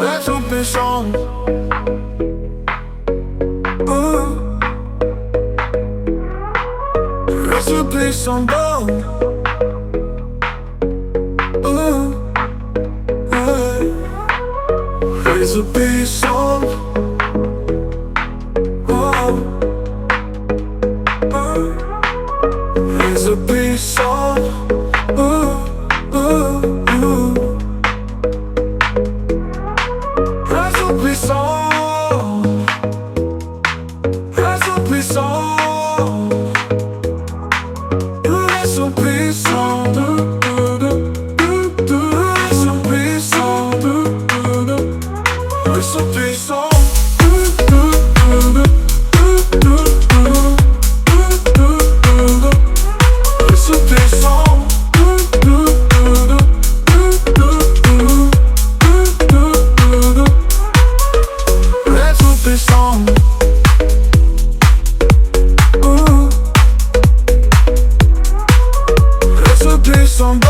Little bit song. Recipe sambal. Recipe song. Recipe song. Recipe song. Recipe song. Recipe song. Recipe song. Recipe song. Recipe song. Recipe song. Recipe song.